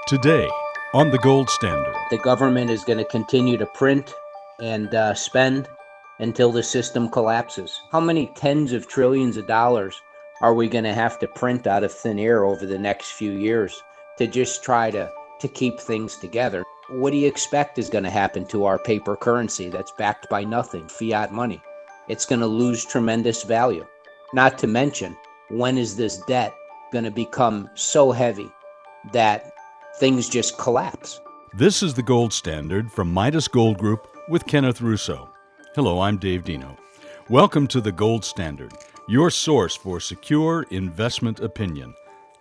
Today on the Gold Standard. The government is going to continue to print and spend until the system collapses. How many tens of trillions of dollars are we going to have to print out of thin air over the next few years to just try to keep things together? What do you expect is going to happen to our paper currency that's backed by nothing, fiat money? It's going to lose tremendous value. Not to mention, when is this debt going to become so heavy that things just collapse? This is the Gold Standard from Midas Gold Group with Kenneth Russo. Hello, I'm Dave Dino. Welcome to the Gold Standard, your source for secure investment opinion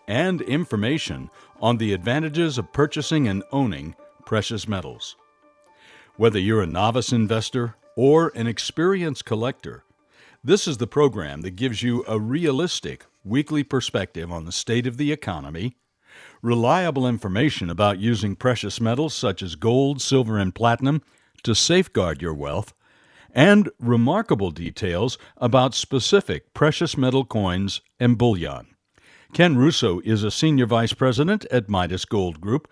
and information on the advantages of purchasing and owning precious metals. Whether you're a novice investor or an experienced collector, this is the program that gives you a realistic weekly perspective on the state of the economy, reliable information about using precious metals such as gold, silver, and platinum to safeguard your wealth, and remarkable details about specific precious metal coins and bullion. Ken Russo is a senior vice president at Midas Gold Group,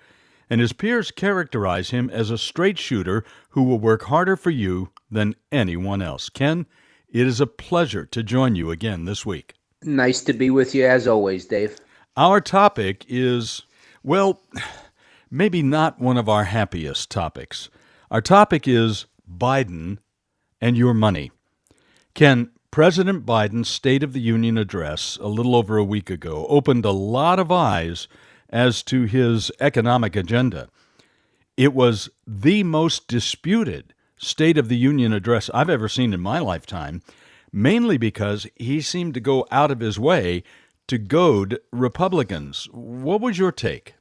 and his peers characterize him as a straight shooter who will work harder for you than anyone else. Ken, it is a pleasure to join you again this week. Nice to be with you as always, Dave. Our topic is, well, maybe not one of our happiest topics. Our topic is Biden and your money. Ken, President Biden's State of the Union address a little over a week ago opened a lot of eyes as to his economic agenda. It was the most disputed State of the Union address I've ever seen in my lifetime, mainly because he seemed to go out of his way to goad Republicans. What was your take?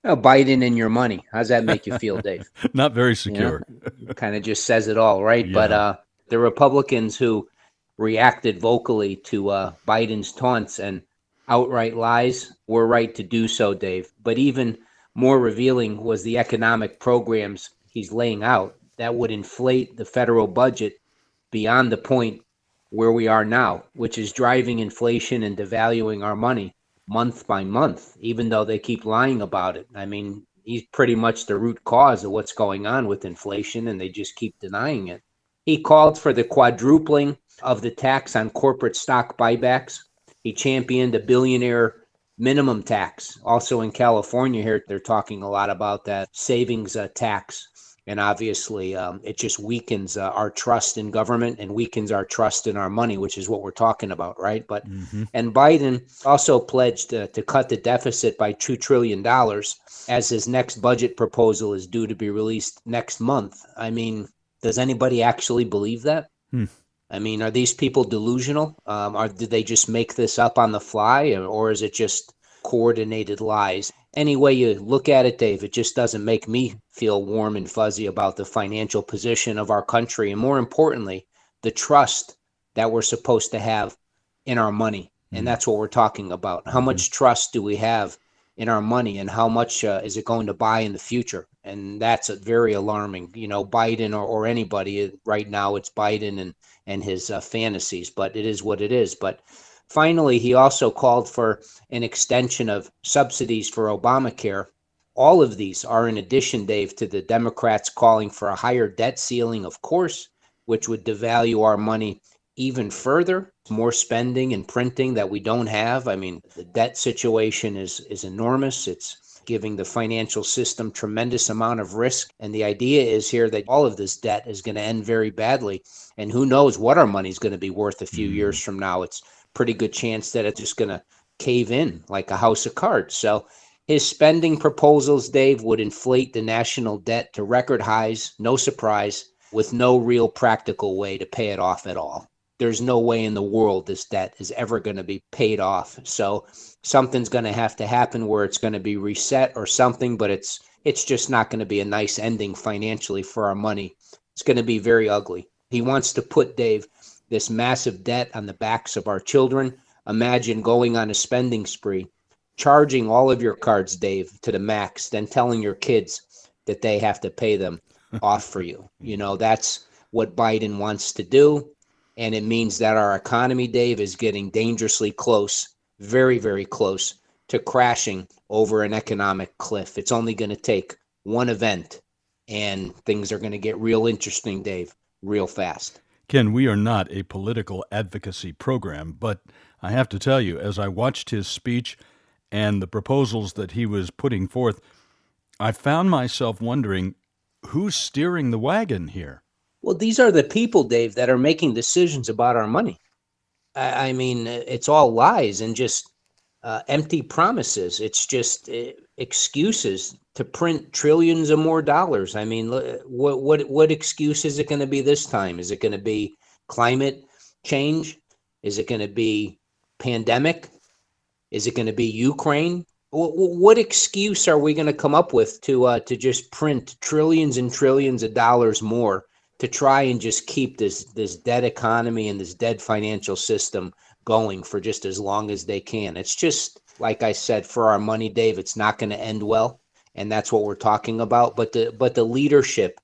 Oh, Biden and your money. How's that make you feel, Dave? Not very secure. Kind of just says it all, right? Yeah. But the Republicans who reacted vocally to Biden's taunts and outright lies were right to do so, Dave. But even more revealing was the economic programs he's laying out that would inflate the federal budget beyond the point where we are now, which is driving inflation and devaluing our money month by month, even though they keep lying about it. I mean, he's pretty much the root cause of what's going on with inflation, and they just keep denying it. He called for the quadrupling of the tax on corporate stock buybacks. He championed a billionaire minimum tax. Also in California here, they're talking a lot about that savings tax. And obviously, it just weakens our trust in government and weakens our trust in our money, which is what we're talking about, right? But And Biden also pledged to cut the deficit by $2 trillion as his next budget proposal is due to be released next month. I mean, does anybody actually believe that? I mean, are these people delusional? Did they just make this up on the fly, or is it just coordinated lies? Any way you look at it, Dave, it just doesn't make me feel warm and fuzzy about the financial position of our country, and more importantly, the trust that we're supposed to have in our money. And that's what we're talking about. How much trust do we have in our money, and how much is it going to buy in the future? And that's very alarming. You know, Biden or anybody right now, it's Biden and his fantasies, but it is what it is. But finally, he also called for an extension of subsidies for Obamacare. All of these are in addition, Dave, to the Democrats calling for a higher debt ceiling, of course, which would devalue our money even further. More spending and printing that we don't have. I mean, the debt situation is enormous. It's giving the financial system tremendous amount of risk. And the idea is here that all of this debt is going to end very badly. And who knows what our money is going to be worth a few years from now. It's pretty good chance that it's just going to cave in like a house of cards. So his spending proposals, Dave, would inflate the national debt to record highs, no surprise, with no real practical way to pay it off at all. There's no way in the world this debt is ever going to be paid off. So something's going to have to happen where it's going to be reset or something, but it's just not going to be a nice ending financially for our money. It's going to be very ugly. He wants to put, Dave, this massive debt on the backs of our children. Imagine going on a spending spree, charging all of your cards, Dave, to the max, then telling your kids that they have to pay them off for you. You know, that's what Biden wants to do. And it means that our economy, Dave, is getting dangerously close, very, very close to crashing over an economic cliff. It's only going to take one event, and things are going to get real interesting, Dave, real fast. Ken, we are not a political advocacy program, but I have to tell you, as I watched his speech and the proposals that he was putting forth, I found myself wondering who's steering the wagon here? Well, these are the people, Dave, that are making decisions about our money. I mean, it's all lies and just empty promises. It's just excuses to print trillions of more dollars. I mean, what excuse is it going to be this time? Is it going to be climate change? Is it going to be pandemic? Is it going to be Ukraine? What excuse are we going to come up with to just print trillions and trillions of dollars more to try and just keep this dead economy and this dead financial system going for just as long as they can? It's just, like I said, for our money, Dave, it's not going to end well, and that's what we're talking about. But the leadership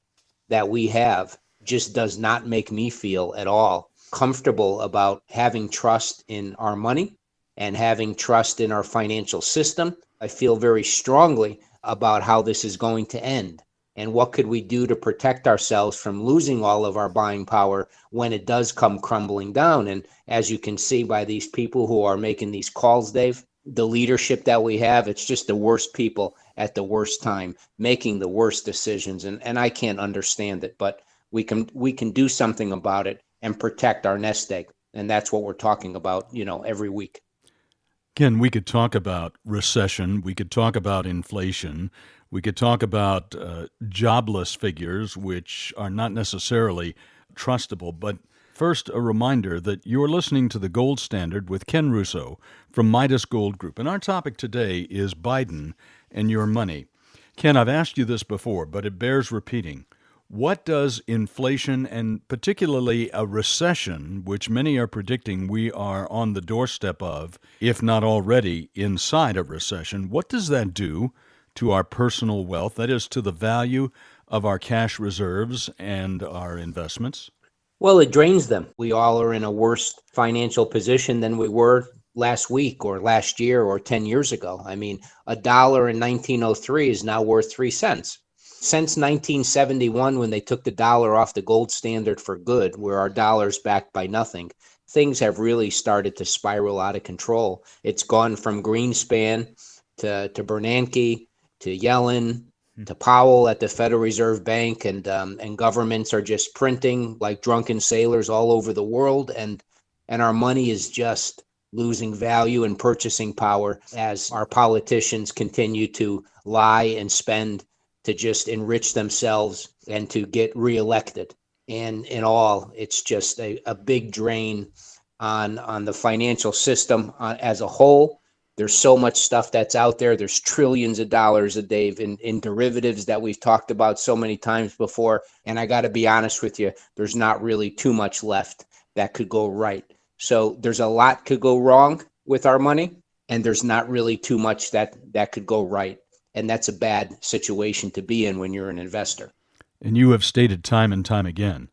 that we have just does not make me feel at all comfortable about having trust in our money and having trust in our financial system. I feel very strongly about how this is going to end. And what could we do to protect ourselves from losing all of our buying power when it does come crumbling down? And as you can see by these people who are making these calls, Dave, the leadership that we have, it's just the worst people at the worst time, making the worst decisions. And I can't understand it, but we can do something about it and protect our nest egg. And that's what we're talking about, every week. Ken, we could talk about recession. We could talk about inflation. We could talk about jobless figures, which are not necessarily trustable. But first, a reminder that you're listening to The Gold Standard with Ken Russo from Midas Gold Group. And our topic today is Biden and your money. Ken, I've asked you this before, but it bears repeating. What does inflation and particularly a recession, which many are predicting we are on the doorstep of, if not already inside a recession, what does that do to our personal wealth, that is, to the value of our cash reserves and our investments? Well, it drains them. We all are in a worse financial position than we were last week or last year or 10 years ago. I mean, a dollar in 1903 is now worth 3 cents. Since 1971, when they took the dollar off the gold standard for good, where our dollar's backed by nothing, things have really started to spiral out of control. It's gone from Greenspan to Bernanke to Yellen to Powell at the Federal Reserve Bank, and governments are just printing like drunken sailors all over the world, and our money is just losing value and purchasing power as our politicians continue to lie and spend to just enrich themselves and to get reelected. And in all, it's just a big drain on the financial system as a whole. There's so much stuff that's out there. There's trillions of dollars a day in derivatives that we've talked about so many times before. And I got to be honest with you, there's not really too much left that could go right. So there's a lot could go wrong with our money, and there's not really too much that could go right. And that's a bad situation to be in when you're an investor. And you have stated time and time again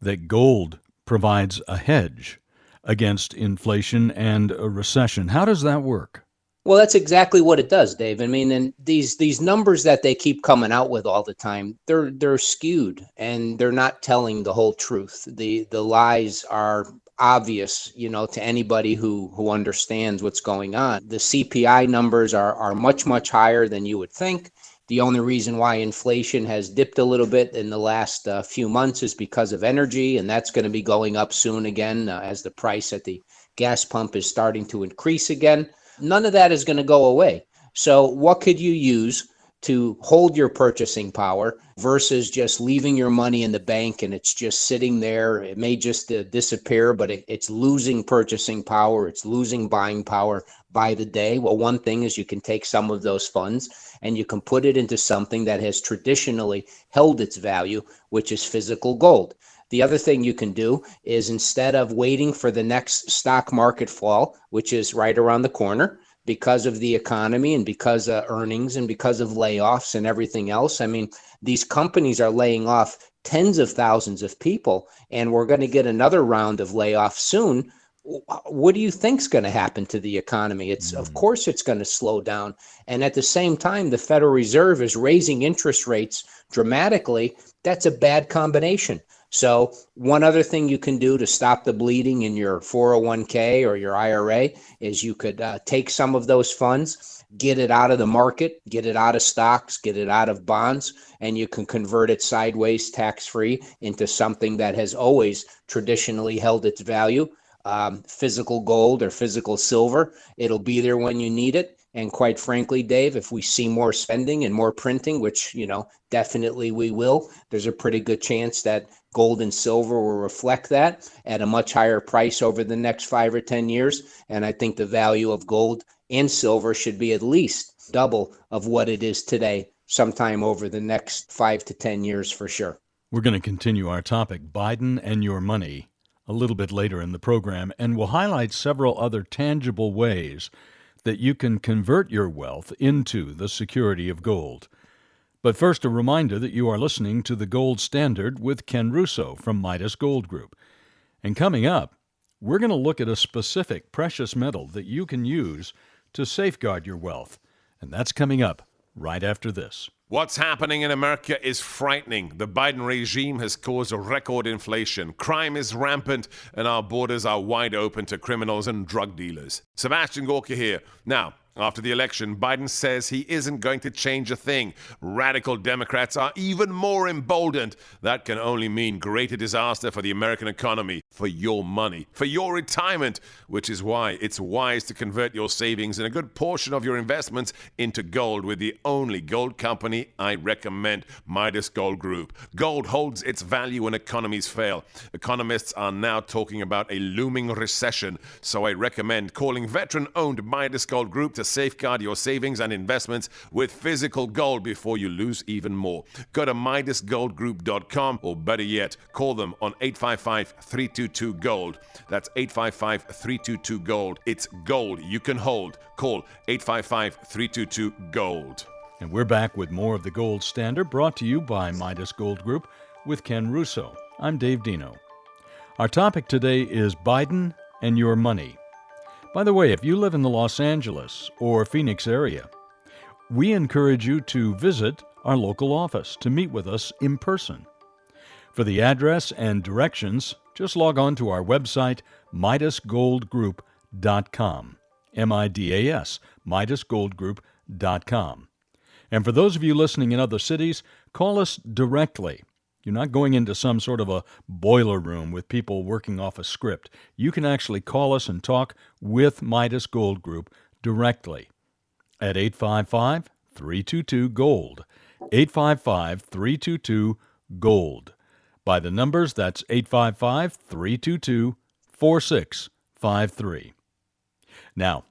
that gold provides a hedge against inflation and a recession. How does that work? Well, that's exactly what it does, Dave. I mean, and these numbers that they keep coming out with all the time, they're skewed and they're not telling the whole truth. The lies are obvious, to anybody who understands what's going on. The CPI numbers are much, much higher than you would think. The only reason why inflation has dipped a little bit in the last few months is because of energy, and that's going to be going up soon again as the price at the gas pump is starting to increase again. None of that is going to go away. So what could you use to hold your purchasing power versus just leaving your money in the bank and it's just sitting there? It may just disappear, but it's losing purchasing power. It's losing buying power by the day. Well, one thing is you can take some of those funds and you can put it into something that has traditionally held its value, which is physical gold. The other thing you can do is, instead of waiting for the next stock market fall, which is right around the corner because of the economy and because of earnings and because of layoffs and everything else. I mean, these companies are laying off tens of thousands of people, and we're going to get another round of layoffs soon. what do you think's going to happen to the economy? Of Mm. course it's going to slow down. And at the same time, the Federal Reserve is raising interest rates dramatically. That's a bad combination. So one other thing you can do to stop the bleeding in your 401k or your IRA is you could take some of those funds, get it out of the market, get it out of stocks, get it out of bonds, and you can convert it sideways tax-free into something that has always traditionally held its value, physical gold or physical silver. It'll be there when you need it. And quite frankly, Dave, if we see more spending and more printing, which, definitely we will, there's a pretty good chance that gold and silver will reflect that at a much higher price over the next 5 or 10 years. And I think the value of gold and silver should be at least double of what it is today, sometime over the next 5 to 10 years for sure. We're going to continue our topic, Biden and your money, a little bit later in the program, and we'll highlight several other tangible ways that you can convert your wealth into the security of gold. But first, a reminder that you are listening to The Gold Standard with Ken Russo from Midas Gold Group. And coming up, we're going to look at a specific precious metal that you can use to safeguard your wealth. And that's coming up right after this. What's happening in America is frightening. The Biden regime has caused a record inflation. Crime is rampant, and our borders are wide open to criminals and drug dealers. Sebastian Gorka here. Now, after the election, Biden says he isn't going to change a thing. Radical Democrats are even more emboldened. That can only mean greater disaster for the American economy, for your money, for your retirement, which is why it's wise to convert your savings and a good portion of your investments into gold with the only gold company I recommend, Midas Gold Group. Gold holds its value when economies fail. Economists are now talking about a looming recession, so I recommend calling veteran-owned Midas Gold Group to safeguard your savings and investments with physical gold before you lose even more. Go to MidasGoldGroup.com, or better yet, call them on 855-322-GOLD. That's 855-322-GOLD. It's gold you can hold. Call 855-322-GOLD. And we're back with more of The Gold Standard, brought to you by Midas Gold Group with Ken Russo. I'm Dave Dino. Our topic today is Biden and your money. By the way, if you live in the Los Angeles or Phoenix area, we encourage you to visit our local office to meet with us in person. For the address and directions, just log on to our website, MidasGoldGroup.com. M-I-D-A-S, MidasGoldGroup.com. And for those of you listening in other cities, call us directly. You're not going into some sort of a boiler room with people working off a script. You can actually call us and talk with Midas Gold Group directly at 855-322-GOLD. 855-322-GOLD. By the numbers, that's 855-322-4653. Now,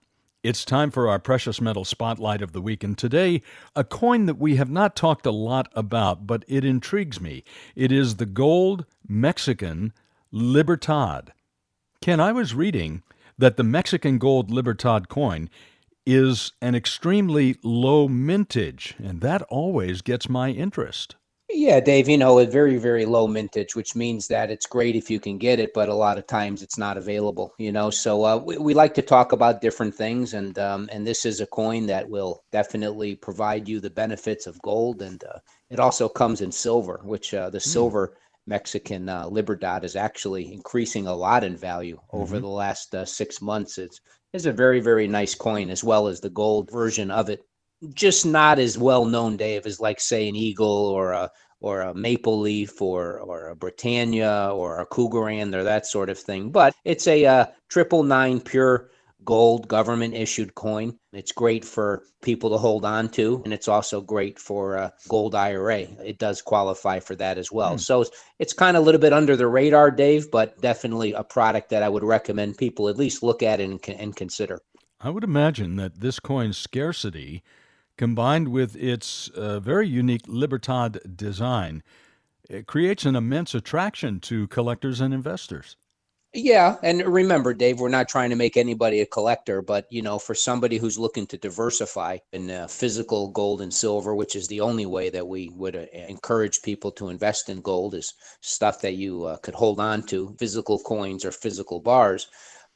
it's time for our precious metal spotlight of the week, and today, a coin that we have not talked a lot about, but it intrigues me. It is the gold Mexican Libertad. Ken, I was reading that the Mexican gold Libertad coin is an extremely low mintage, and that always gets my interest. Yeah, Dave, a very, very low mintage, which means that it's great if you can get it, but a lot of times it's not available, So we like to talk about different things, and this is a coin that will definitely provide you the benefits of gold, and it also comes in silver, which the silver Mexican Libertad is actually increasing a lot in value over the last 6 months. It's a very, very nice coin, as well as the gold version of it. Just not as well known, Dave, as like say an eagle or a maple leaf or a Britannia or a Cougarand or that sort of thing. But it's a 999 pure gold government issued coin. It's great for people to hold on to, and it's also great for a gold IRA. It does qualify for that as well. So it's kind of a little bit under the radar, Dave, but definitely a product that I would recommend people at least look at and consider. I would imagine that this coin's scarcity, combined with its very unique Libertad design, it creates an immense attraction to collectors and investors. Yeah, and remember, Dave, we're not trying to make anybody a collector, but for somebody who's looking to diversify in physical gold and silver, which is the only way that we would encourage people to invest in gold, is stuff that you could hold on to, physical coins or physical bars.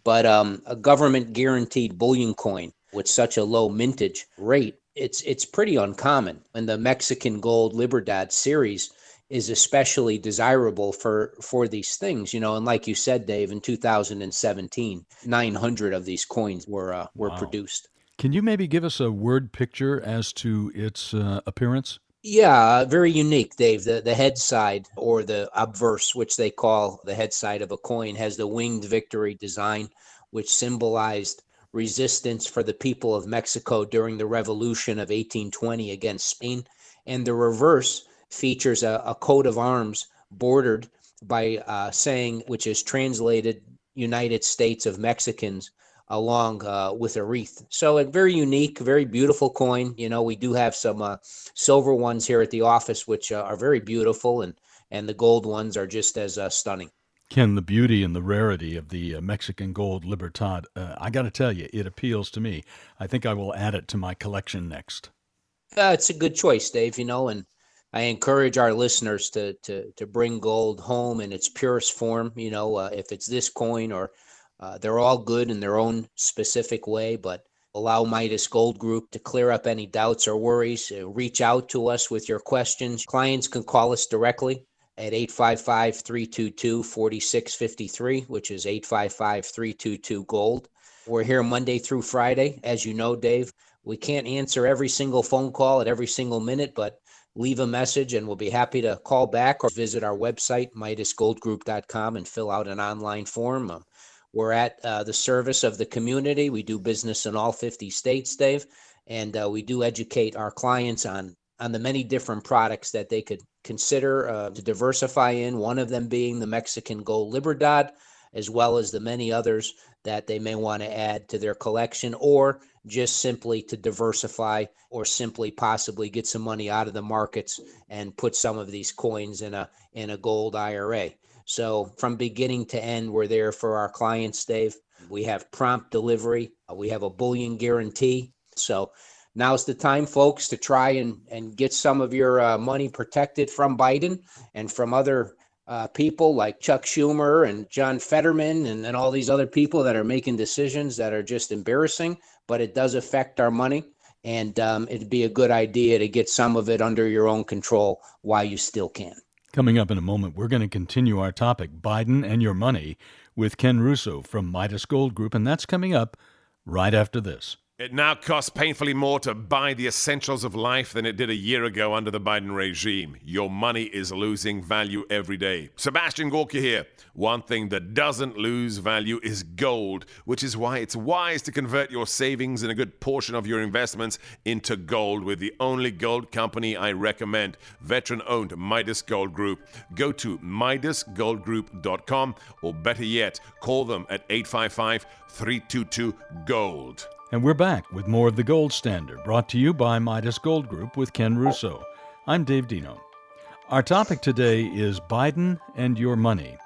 But a government guaranteed bullion coin with such a low mintage rate, it's pretty uncommon. And the Mexican Gold Libertad series is especially desirable for these things, and like you said, Dave, in 2017, 900 of these coins were Wow. produced. Can you maybe give us a word picture as to its appearance? Yeah, very unique, Dave. The head side, or the obverse, which they call the head side of a coin, has the winged victory design, which symbolized resistance for the people of Mexico during the Revolution of 1820 against Spain. And the reverse features a coat of arms bordered by saying, which is translated United States of Mexicans, along with a wreath. So a very unique, very beautiful coin. We do have some silver ones here at the office, which are very beautiful, and the gold ones are just as stunning. Ken, the beauty and the rarity of the Mexican Gold Libertad, I got to tell you, it appeals to me. I think I will add it to my collection next. It's a good choice, Dave. And I encourage our listeners to bring gold home in its purest form. If it's this coin, or they're all good in their own specific way, but allow Midas Gold Group to clear up any doubts or worries. Reach out to us with your questions. Clients can call us directly at 855-322-4653, which is 855-322-GOLD. We're here Monday through Friday. As you know, Dave, we can't answer every single phone call at every single minute, but leave a message and we'll be happy to call back, or visit our website, MidasGoldGroup.com, and fill out an online form. We're at the service of the community. We do business in all 50 states, Dave, and we do educate our clients on the many different products that they could consider to diversify in, one of them being the Mexican Gold Libertad, as well as the many others that they may want to add to their collection, or just simply to diversify, or simply possibly get some money out of the markets and put some of these coins in a gold IRA. So from beginning to end, we're there for our clients, Dave. We have prompt delivery. We have a bullion guarantee. So now's the time, folks, to try and get some of your money protected from Biden and from other people like Chuck Schumer and John Fetterman and all these other people that are making decisions that are just embarrassing, but it does affect our money. And it'd be a good idea to get some of it under your own control while you still can. Coming up in a moment, we're going to continue our topic, Biden and your money, with Ken Russo from Midas Gold Group, and that's coming up right after this. It now costs painfully more to buy the essentials of life than it did a year ago under the Biden regime. Your money is losing value every day. Sebastian Gorka here. One thing that doesn't lose value is gold, which is why it's wise to convert your savings and a good portion of your investments into gold with the only gold company I recommend, veteran-owned Midas Gold Group. Go to MidasGoldGroup.com, or better yet, call them at 855-322-GOLD. And we're back with more of The Gold Standard, brought to you by Midas Gold Group with Ken Russo. I'm Dave Dino. Our topic today is Biden and your money.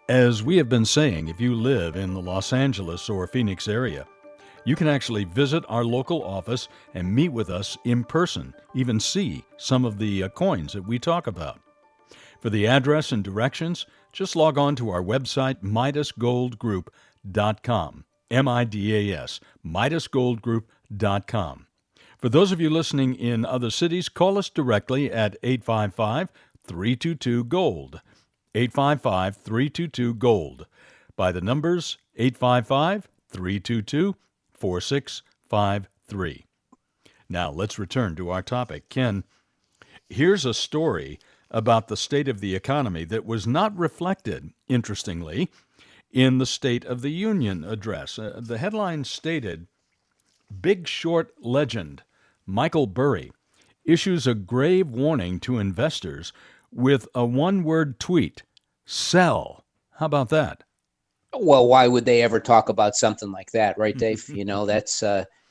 As we have been saying, if you live in the Los Angeles or Phoenix area, you can actually visit our local office and meet with us in person, even see some of the coins that we talk about. For the address and directions, just log on to our website, MidasGoldGroup.com. MIDAS, MidasGoldGroup.com. For those of you listening in other cities, call us directly at 855-322-GOLD. 855-322-GOLD. By the numbers 855-322-4653. Now let's return to our topic. Ken, here's a story about the state of the economy that was not reflected, interestingly, in the State of the Union address. The headline stated, Big Short legend Michael Burry issues a grave warning to investors with a one-word tweet, sell. How about that? Well, why would they ever talk about something like that, right, Dave? That's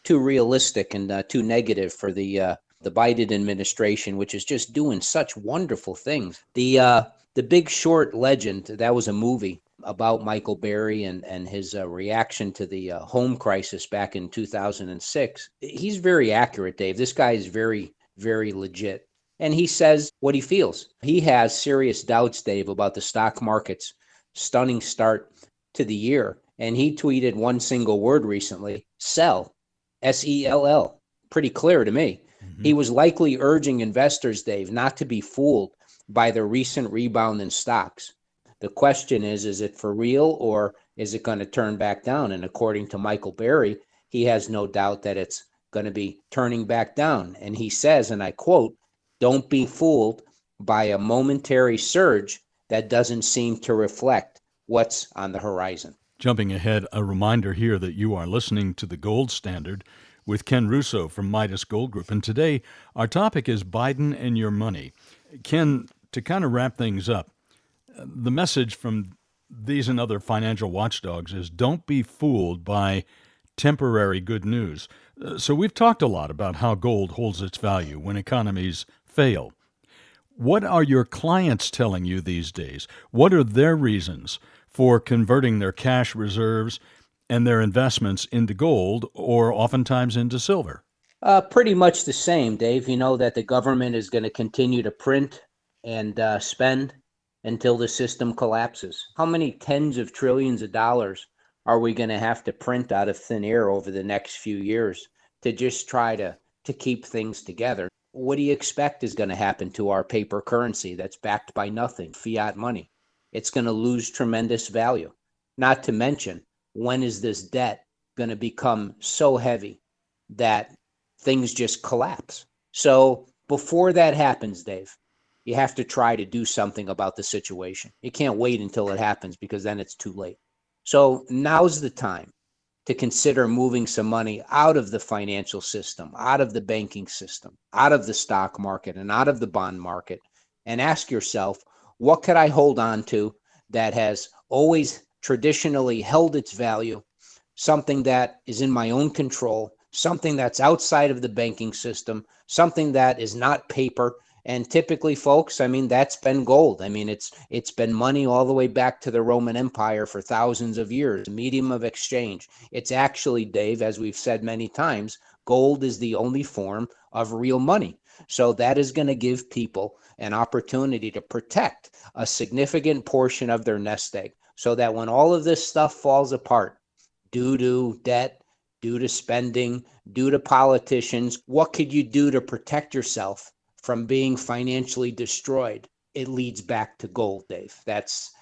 too realistic and too negative for the Biden administration, which is just doing such wonderful things. The Big Short legend, that was a movie about Michael Burry and his reaction to the home crisis back in 2006. He's very accurate, Dave. This guy is very, very legit. And he says what he feels. He has serious doubts, Dave, about the stock market's stunning start to the year. And he tweeted one single word recently, sell, S-E-L-L. Pretty clear to me. He was likely urging investors, Dave, not to be fooled by the recent rebound in stocks. The question is it for real or is it going to turn back down? And according to Michael Berry, he has no doubt that it's going to be turning back down. And he says, and I quote, "Don't be fooled by a momentary surge that doesn't seem to reflect what's on the horizon." Jumping ahead, a reminder here that you are listening to The Gold Standard with Ken Russo from Midas Gold Group. And today, our topic is Biden and your money. Ken, to kind of wrap things up, the message from these and other financial watchdogs is don't be fooled by temporary good news. So we've talked a lot about how gold holds its value when economies fail. What are your clients telling you these days? What are their reasons for converting their cash reserves and their investments into gold or oftentimes into silver? Pretty much the same, Dave. You know that the government is going to continue to print and spend until the system collapses. How many tens of trillions of dollars are we going to have to print out of thin air over the next few years to just try to keep things together? What do you expect is going to happen to our paper currency that's backed by nothing, fiat money? It's going to lose tremendous value. Not to mention, when is this debt going to become so heavy that things just collapse? So before that happens, Dave, you have to try to do something about the situation. You can't wait until it happens because then it's too late. So now's the time to consider moving some money out of the financial system, out of the banking system, out of the stock market, and out of the bond market, and ask yourself, what could I hold on to that has always traditionally held its value, something that is in my own control, something that's outside of the banking system, something that is not paper. And typically, folks, I mean, that's been gold. I mean, it's been money all the way back to the Roman Empire for thousands of years, medium of exchange. It's actually, Dave, as we've said many times, gold is the only form of real money. So that is going to give people an opportunity to protect a significant portion of their nest egg so that when all of this stuff falls apart due to debt, due to spending, due to politicians, what could you do to protect yourself from being financially destroyed? It leads back to gold, Dave. That's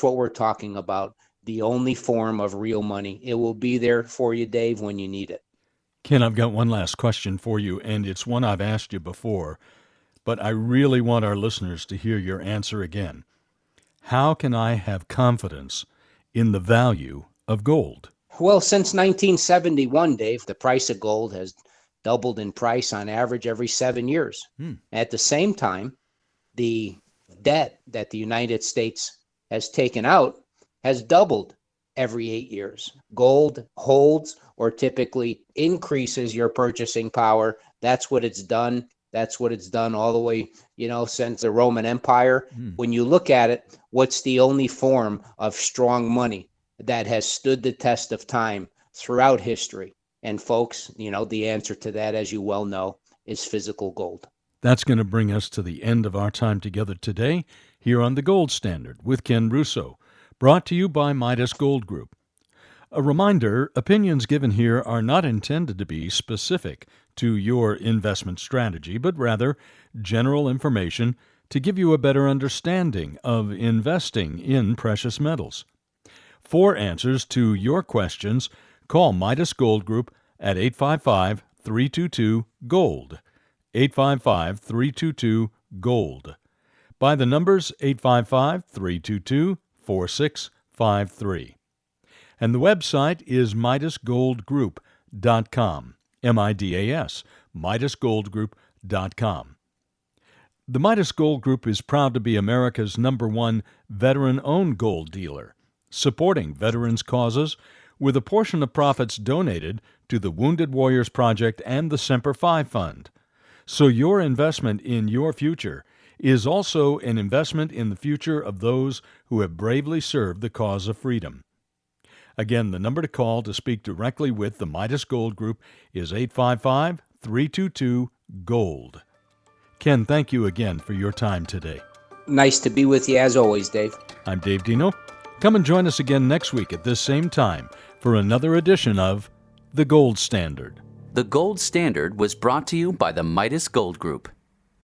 what we're talking about. The only form of real money. It will be there for you, Dave, when you need it. Ken, I've got one last question for you, and it's one I've asked you before, but I really want our listeners to hear your answer again. How can I have confidence in the value of gold? Well, since 1971, Dave, the price of gold has doubled in price on average every 7 years. At the same time, the debt that the United States has taken out has doubled every 8 years. Gold holds or typically increases your purchasing power. That's what it's done. That's what it's done all the way, since the Roman Empire. When you look at it, what's the only form of strong money that has stood the test of time throughout history? And folks, the answer to that, as you well know, is physical gold. That's going to bring us to the end of our time together today here on The Gold Standard with Ken Russo, brought to you by Midas Gold Group. A reminder, opinions given here are not intended to be specific to your investment strategy, but rather general information to give you a better understanding of investing in precious metals. For answers to your questions, call Midas Gold Group at 855-322-GOLD, 855-322-GOLD. By the numbers 855-322-4653. And the website is MidasGoldGroup.com, M-I-D-A-S, MidasGoldGroup.com. The Midas Gold Group is proud to be America's #1 veteran-owned gold dealer, supporting veterans' causes with a portion of profits donated to the Wounded Warriors Project and the Semper Fi Fund. So your investment in your future is also an investment in the future of those who have bravely served the cause of freedom. Again, the number to call to speak directly with the Midas Gold Group is 855-322-GOLD. Ken, thank you again for your time today. Nice to be with you as always, Dave. I'm Dave Dino. Come and join us again next week at this same time for another edition of The Gold Standard. The Gold Standard was brought to you by the Midas Gold Group.